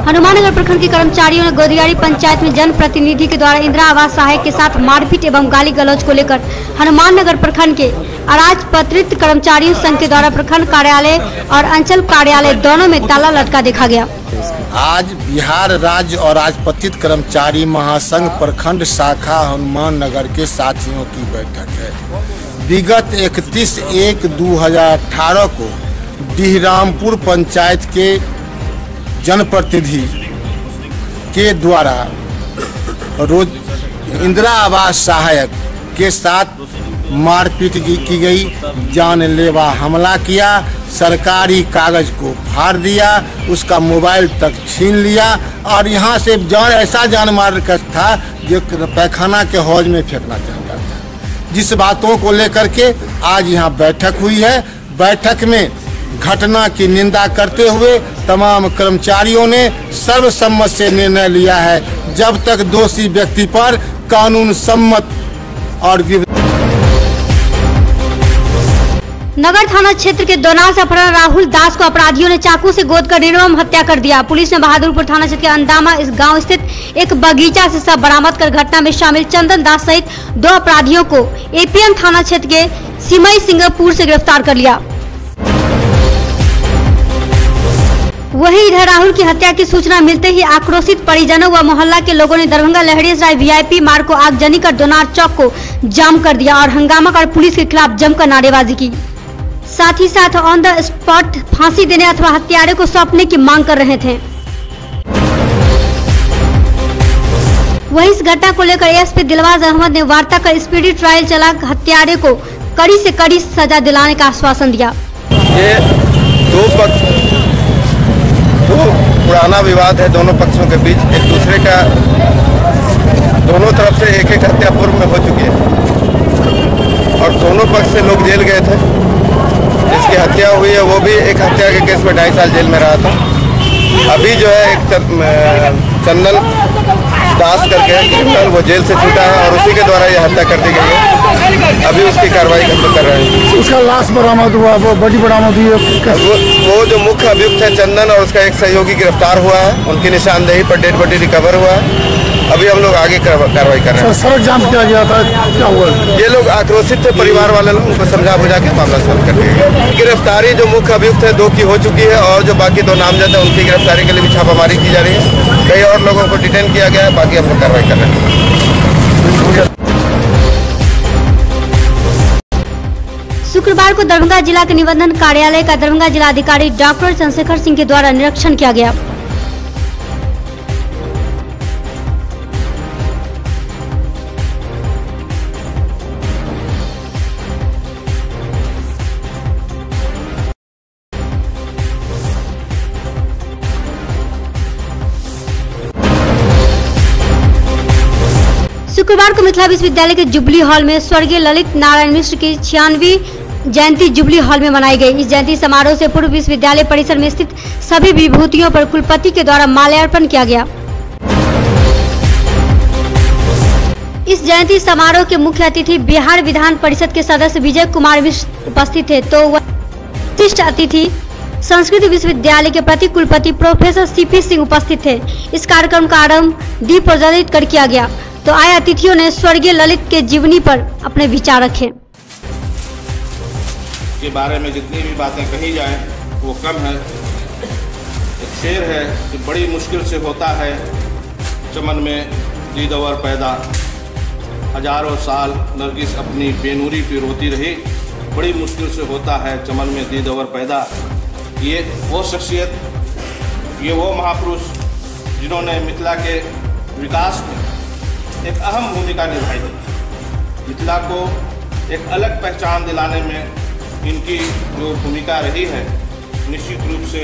हनुमाननगर प्रखंड के कर्मचारियों ने गोदियारी पंचायत में जनप्रतिनिधि के द्वारा इंदिरा आवास सहायक के साथ मारपीट एवं गाली गलौज को लेकर हनुमाननगर प्रखंड के अराजपत्रित कर्मचारियों संघ के द्वारा प्रखंड कार्यालय और अंचल कार्यालय दोनों में ताला लटका देखा गया। आज बिहार राज्य और राजपत्रित कर्मचारी महासंघ प्रखंड शाखा हनुमाननगर के साथियों की बैठक है। विगत 31/1/2018 को डिहरामपुर पंचायत के जनप्रतिनिधि के द्वारा रोज इंदिरा आवास सहायक के साथ मारपीट की गई, जानलेवा हमला किया, सरकारी कागज को फाड़ दिया, उसका मोबाइल तक छीन लिया और यहाँ से ऐसा जान मार का था जो पैखाना के हौज में फेंकना चाहता था। जिस बातों को लेकर के आज यहाँ बैठक हुई है। बैठक में घटना की निंदा करते हुए तमाम कर्मचारियों ने सर्वसम्मत से निर्णय लिया है, जब तक दोषी व्यक्ति पर कानून सम्मत और नगर थाना क्षेत्र के दोनास अपहरण राहुल दास को अपराधियों ने चाकू से गोदकर निर्मम हत्या कर दिया। पुलिस ने बहादुरपुर थाना क्षेत्र के अंदामा इस गांव स्थित एक बगीचा से शव बरामद कर घटना में शामिल चंदन दास सहित 2 अपराधियों को एपीएम थाना क्षेत्र के सिमई सिंगापुर से गिरफ्तार कर लिया। वहीं इधर राहुल की हत्या की सूचना मिलते ही आक्रोशित परिजनों व मोहल्ला के लोगों ने दरभंगा लहरियासराय वीआईपी मार्ग को आगजनी कर दोनार चौक को जाम कर दिया और हंगामा कर पुलिस के खिलाफ जमकर नारेबाजी की। साथ ही साथ ऑन द स्पॉट फांसी देने अथवा हत्यारे को सौंपने की मांग कर रहे थे। वहीं इस घटना को लेकर एएसपी दिलबाग अहमद ने वार्ता कर स्पीडी ट्रायल चला हत्यारे को कड़ी से कड़ी सजा दिलाने का आश्वासन दिया। ये दो पुराना विवाद है दोनों पक्षों के बीच, एक दूसरे का दोनों तरफ से एक हत्या पूर्व में हो चुकी है और दोनों पक्ष से लोग जेल गए थे। जिसकी हत्या हुई है वो भी एक हत्या के केस में 2.5 साल जेल में रहा था। अभी जो है एक चंदन दास करके क्रिमिनल वो जेल से छूटा है और उसी के द्वारा ये हत्या कर दी गई है। अभी उसकी कार्रवाई हम लोग कर रहे हैं। उसका लाश बरामद हुआ, वो बॉडी बरामद हुई है। वो जो मुख्य अभियुक्त है चंदन और उसका एक सहयोगी गिरफ्तार हुआ है। उनकी निशानदेही पर डेड बॉडी रिकवर हुआ है। अभी हम लोग आगे कार्रवाई कर रहे हैं। सड़क जाम किया गया था, क्या हुआ? ये लोग आक्रोशित थे, परिवार वाले लोग, उनको समझा बुझा के मामला सॉल्व कर दिया। गिरफ्तारी जो मुख्य अभियुक्त है 2 की हो चुकी है और जो बाकी 2 नामजद है उनकी गिरफ्तारी के लिए भी छापामारी की जा रही है। कई और लोगों को डिटेन किया गया है, बाकी हम लोग कार्रवाई कर रहे हैं। शुक्रवार को दरभंगा जिला के निबंधन कार्यालय का दरभंगा जिलाधिकारी डॉक्टर चंद्रशेखर सिंह के द्वारा निरीक्षण किया गया। शुक्रवार को मिथिला विश्वविद्यालय के जुबली हॉल में स्वर्गीय ललित नारायण मिश्र की 96वीं जयंती जुबली हॉल में मनाई गई। इस जयंती समारोह से पूर्व विश्वविद्यालय परिसर में स्थित सभी विभूतियों पर कुलपति के द्वारा माल्यार्पण किया गया। इस जयंती समारोह के मुख्य अतिथि बिहार विधान परिषद के सदस्य विजय कुमार मिश्र उपस्थित थे, तो विशिष्ट अतिथि संस्कृत विश्वविद्यालय के प्रति कुलपति प्रोफेसर सीपी सिंह उपस्थित थे। इस कार्यक्रम का आरंभ दीप प्रज्वलित कर किया गया, तो आए अतिथियों ने स्वर्गीय ललित के जीवनी पर अपने विचार रखे। के बारे में जितनी भी बातें कही जाएं वो कम है। एक शेर है कि बड़ी मुश्किल से होता है चमन में दीदवर पैदा, हजारों साल नरगिस अपनी बेनूरी पे रोती रही, बड़ी मुश्किल से होता है चमन में दीदवर पैदा। ये वो शख्सियत, ये वो महापुरुष जिन्होंने मिथिला के विकास में एक अहम भूमिका निभाई थी। मिथिला को एक अलग पहचान दिलाने में इनकी जो भूमिका रही है निश्चित रूप से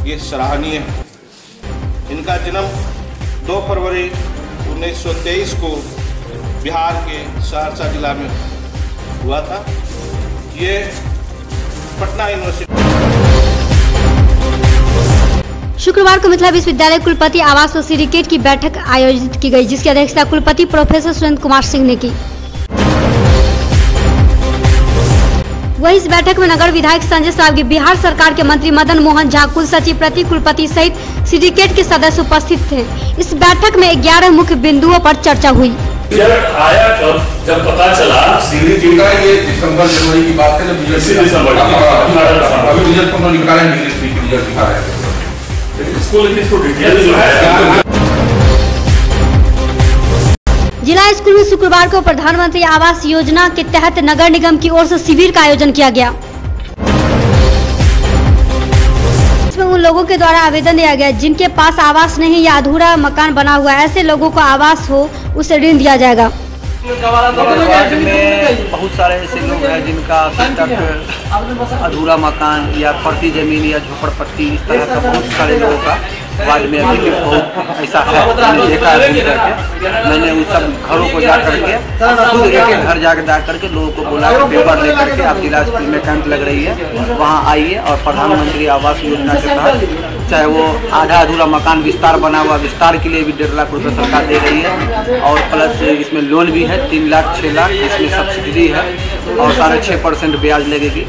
ये सराहनीय है। इनका जन्म 2 फरवरी 1923 को बिहार के सहरसा जिला में हुआ था। ये पटना यूनिवर्सिटी। शुक्रवार को मिथिला विश्वविद्यालय कुलपति आवास व सिंडिकेट की बैठक आयोजित की गई, जिसकी अध्यक्षता कुलपति प्रोफेसर सुरेंद्र कुमार सिंह ने की। वहीं इस बैठक में नगर विधायक संजय सावगी, बिहार सरकार के मंत्री मदन मोहन झा, कुल सचिव प्रति कुलपति सहित सिंडिकेट के सदस्य उपस्थित थे। इस बैठक में 11 मुख्य बिंदुओं पर चर्चा हुई। आया जब पता चला सीधी का ये दिसंबर जनवरी की बात है, जब दिसंबर अभी रिजल्ट को निकाला है, रिजल्ट दिखा रहे हैं स्कूल डिटेल जो है। जिला स्कूल में शुक्रवार को प्रधानमंत्री आवास योजना के तहत नगर निगम की ओर से शिविर का आयोजन किया गया। इसमें उन लोगों के द्वारा आवेदन दिया गया जिनके पास आवास नहीं या अधूरा मकान बना हुआ है, ऐसे लोगों को आवास हो उसे ऋण दिया जाएगा। वार्ड में बहुत सारे ऐसे लोग हैं जिनका अभी तक अधूरा मकान या फर्जी जमीन या झोपड़पट्टी, इस तरह का बहुत सारे लोगों का वार्ड में अभी भी बहुत ऐसा है। मैंने देखा है, मैंने उन सब घरों को जा करके खुद एक घर जा करके लोगों को बोला कि पेपर ले करके आप जिला स्कूल में कैंप लग रही है, वहाँ आइए और प्रधानमंत्री आवास योजना के तहत चाहे वो आधा अधूरा मकान विस्तार बना हुआ, विस्तार के लिए भी 1.5 लाख रुपये सरकार दे रही है और प्लस इसमें लोन भी है 3 लाख 6 लाख, इसमें सब्सिडी है और 6.5% ब्याज लगेगी।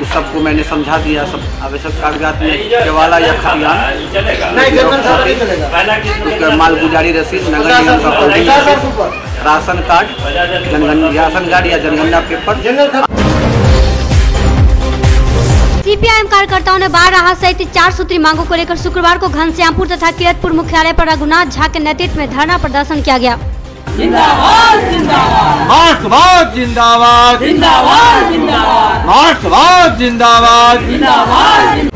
उस सबको मैंने समझा दिया। सब आवश्यक कागजात में केवाला या खतियान, उसके मालगुजारी रसीद, नगर निगम का होल्डिंग रसीद, राशन कार्ड या जनगणना पेपर। सीपीआईएम कार्यकर्ताओं ने बाढ़ राहत सहित 4 सूत्री मांगों को लेकर शुक्रवार को घनश्यामपुर तथा किरतपुर मुख्यालय पर रघुनाथ झा के नेतृत्व में धरना प्रदर्शन किया गया। जिंदाबाद जिंदाबाद मार्क्सवाद जिंदाबाद जिंदाबाद जिंदाबाद मार्क्सवाद जिंदाबाद जिंदाबाद।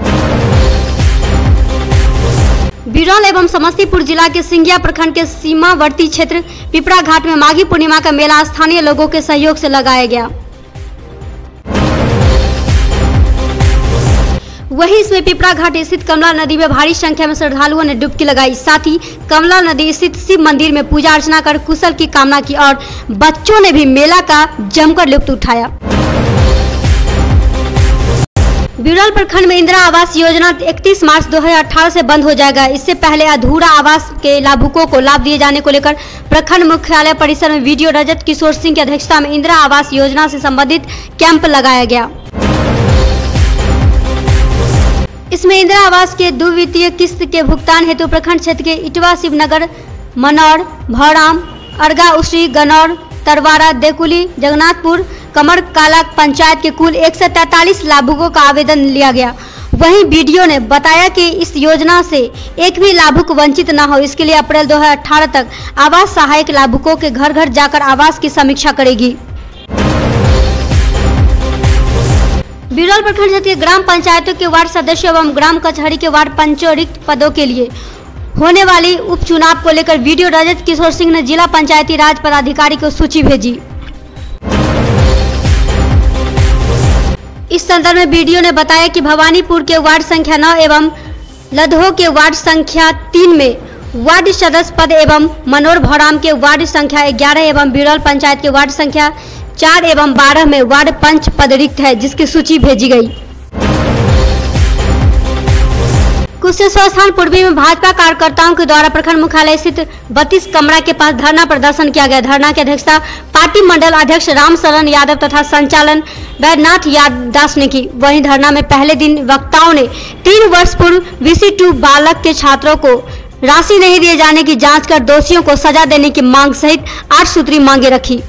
बिरौल एवं समस्तीपुर जिला के सिंगिया प्रखंड के सीमावर्ती क्षेत्र पिपरा घाट में माघी पूर्णिमा का मेला स्थानीय लोगों के सहयोग से लगाया गया। वहीं इसमें पिपरा घाट स्थित कमला नदी में भारी संख्या में श्रद्धालुओं ने डुबकी लगाई। साथ ही कमला नदी स्थित शिव मंदिर में पूजा अर्चना कर कुशल की कामना की और बच्चों ने भी मेला का जमकर लुत्फ उठाया। बिरौल प्रखंड में इंदिरा आवास योजना 31 मार्च 2018 से बंद हो जाएगा। इससे पहले अधूरा आवास के लाभुकों को लाभ दिए जाने को लेकर प्रखंड मुख्यालय परिसर में वीडियो रजत किशोर सिंह की अध्यक्षता में इंदिरा आवास योजना से संबंधित कैंप लगाया गया। इसमें इंदिरा आवास के द्वितीय किस्त के भुगतान हेतु प्रखंड क्षेत्र के इटवा, शिवनगर, मनौर, भौराम, अर्गा, उसी, गनौर, तरवारा, देकुली, जगन्नाथपुर, कमर काला पंचायत के कुल 143 लाभुकों का आवेदन लिया गया। वहीं बीडीओ ने बताया कि इस योजना से एक भी लाभुक वंचित न हो, इसके लिए अप्रैल 2018 तक आवास सहायक लाभुकों के घर घर जाकर आवास की समीक्षा करेगी। बिरौल प्रखंड क्षेत्र के ग्राम पंचायतों के वार्ड सदस्यों एवं ग्राम कचहरी के वार्ड पंचों रिक्त पदों के लिए होने वाली उपचुनाव को लेकर वीडियो रजत किशोर सिंह ने जिला पंचायती राज पदाधिकारी को सूची भेजी। इस संदर्भ में वीडियो ने बताया कि भवानीपुर के वार्ड संख्या 9 एवं लदहो के वार्ड संख्या 3 में वार्ड सदस्य पद एवं मनोर भौराम के वार्ड संख्या 11 एवं बिरौल पंचायत के वार्ड संख्या 4 एवं 12 में वार्ड पंच पद रिक्त है, जिसकी सूची भेजी गई। कुशेश्वर स्थान पूर्वी में भाजपा कार्यकर्ताओं के द्वारा प्रखंड मुख्यालय स्थित 32 कमरा के पास धरना प्रदर्शन किया गया। धरना की अध्यक्षता पार्टी मंडल अध्यक्ष राम शरण यादव तथा संचालन वैद्यनाथ दास ने की। वहीं धरना में पहले दिन वक्ताओं ने 3 वर्ष पूर्व VC2 बालक के छात्रों को राशि नहीं दिए जाने की जांच कर दोषियों को सजा देने की मांग सहित 8 सूत्री मांगे रखी।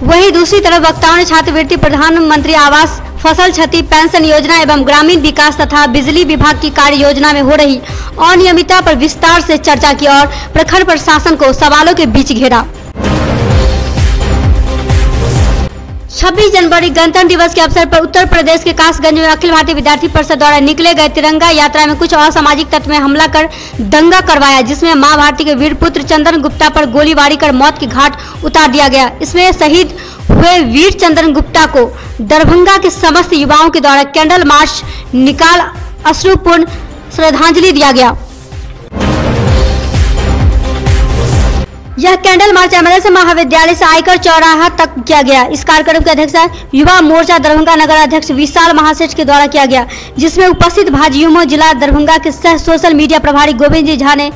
वहीं दूसरी तरफ वक्ताओं ने छात्रवृत्ति, प्रधानमंत्री आवास, फसल क्षति पेंशन योजना एवं ग्रामीण विकास तथा बिजली विभाग की कार्य योजना में हो रही अनियमितता पर विस्तार से चर्चा की और प्रखंड प्रशासन को सवालों के बीच घेरा। 26 जनवरी गणतंत्र दिवस के अवसर पर उत्तर प्रदेश के कासगंज में अखिल भारतीय विद्यार्थी परिषद द्वारा निकले गए तिरंगा यात्रा में कुछ असामाजिक तत्व में हमला कर दंगा करवाया, जिसमें मां भारती के वीर पुत्र चंदन गुप्ता पर गोलीबारी कर मौत की घाट उतार दिया गया। इसमें शहीद हुए वीर चंदन गुप्ता को दरभंगा के समस्त युवाओं के द्वारा कैंडल मार्च निकाल अश्रुपूर्ण श्रद्धांजलि दिया गया। यह कैंडल मार्च MLS महाविद्यालय से आयकर चौराहा तक किया गया। इस कार्यक्रम की अध्यक्षता युवा मोर्चा दरभंगा नगर अध्यक्ष विशाल महासेठ के द्वारा किया गया, जिसमें उपस्थित भाजयुमो जिला दरभंगा के सह सोशल मीडिया प्रभारी गोविंद जी झा ने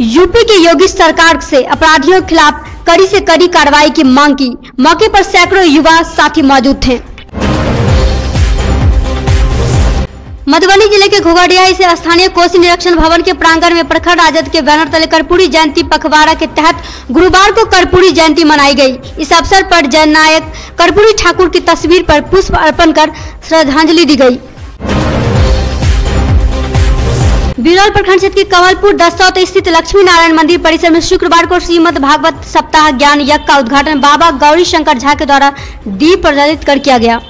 यूपी की योगी सरकार से अपराधियों के खिलाफ कड़ी से कड़ी कार्रवाई की मांग की। मौके पर सैकड़ों युवा साथी मौजूद थे। मधुबनी जिले के घोघडिया से स्थानीय कोसी निरीक्षण भवन के प्रांगण में प्रखर राजद के बैनर तले कर्पूरी जयंती पखवाड़ा के तहत गुरुवार को कर्पूरी जयंती मनाई गई। इस अवसर पर जननायक कर्पूरी ठाकुर की तस्वीर पर पुष्प अर्पण कर श्रद्धांजलि दी गई। बिरौल प्रखंड क्षेत्र के कमलपुर दसौत स्थित लक्ष्मी नारायण मंदिर परिसर में शुक्रवार को श्रीमद् भागवत सप्ताह ज्ञान यज्ञ का उद्घाटन बाबा गौरी शंकर झा के द्वारा दीप प्रज्वलित कर किया गया।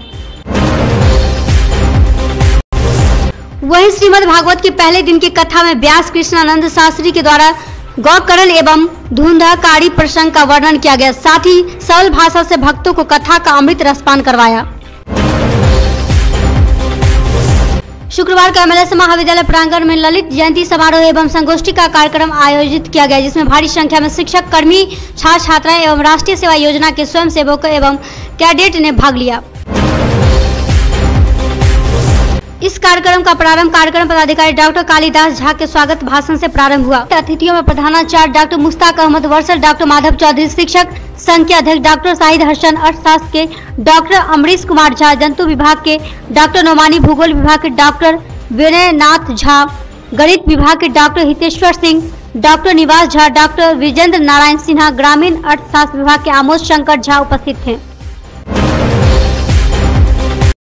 वहीं श्रीमद् भागवत के पहले दिन की कथा में व्यास कृष्णानंद शास्त्री के द्वारा गौकरण एवं धुंधकारी प्रसंग का वर्णन किया गया। साथ ही सरल भाषा से भक्तों को कथा का अमृत रसपान करवाया। शुक्रवार को एमएलएस महाविद्यालय प्रांगण में ललित जयंती समारोह एवं संगोष्ठी का कार्यक्रम आयोजित किया गया, जिसमें भारी संख्या में शिक्षक, कर्मी, छात्र छात्राएं एवं राष्ट्रीय सेवा योजना के स्वयंसेवकों एवं कैडेट ने भाग लिया। इस कार्यक्रम का प्रारंभ कार्यक्रम पदाधिकारी डॉक्टर कालिदास झा के स्वागत भाषण से प्रारंभ हुआ। अतिथियों में प्रधानाचार्य डॉक्टर मुश्ताक अहमद वर्षल, डॉक्टर माधव चौधरी, शिक्षक संघ के अध्यक्ष डॉक्टर शाहिद हसन, अर्थशास्त्र के डॉक्टर अमरीश कुमार झा, जंतु विभाग के डॉक्टर नोमानी, भूगोल विभाग के डॉक्टर विनय नाथ झा, गणित विभाग के डॉक्टर हितेश्वर सिंह, डॉक्टर निवास झा, डॉक्टर विजेंद्र नारायण सिन्हा, ग्रामीण अर्थशास्त्र विभाग के आमोद शंकर झा उपस्थित थे।